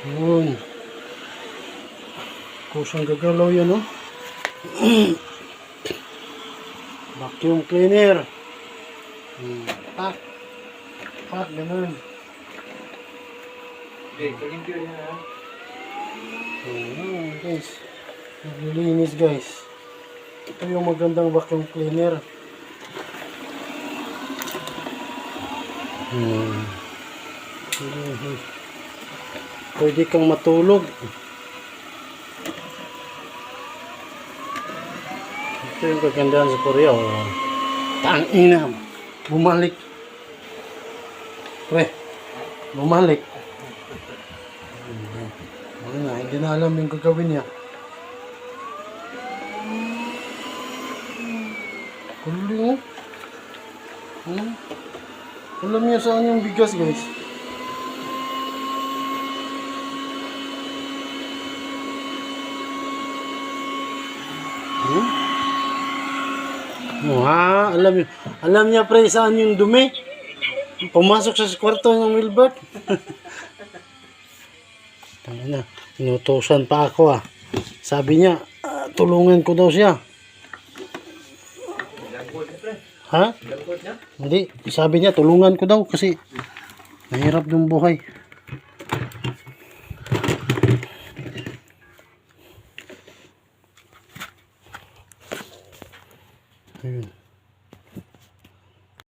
Yun. Kusang gagalaw yan, oh. Vacuum cleaner. Pak. Pak, ganun. Okay, kalimpyo niya ha. Ayan, guys. Naglilinis, guys. Ito yung magandang vacuum cleaner. Pwede kang matulog. Ito yung kagandahan sa Korea. Oh. Tangina. Bumalik. Pre. Bumalik. Hindi na alam yung gagawin niya. Kuling, oh. Alam niya saan yung bigas, guys. Alam niya pre saan yung dumi. Pumasok sa kwarto ng Wilbert. Tangina, inutusan pa ako ah. Sabi niya, tulungan ko daw siya. Ha? Hindi, sabi niya tulungan ko daw kasi mahirap yung buhay.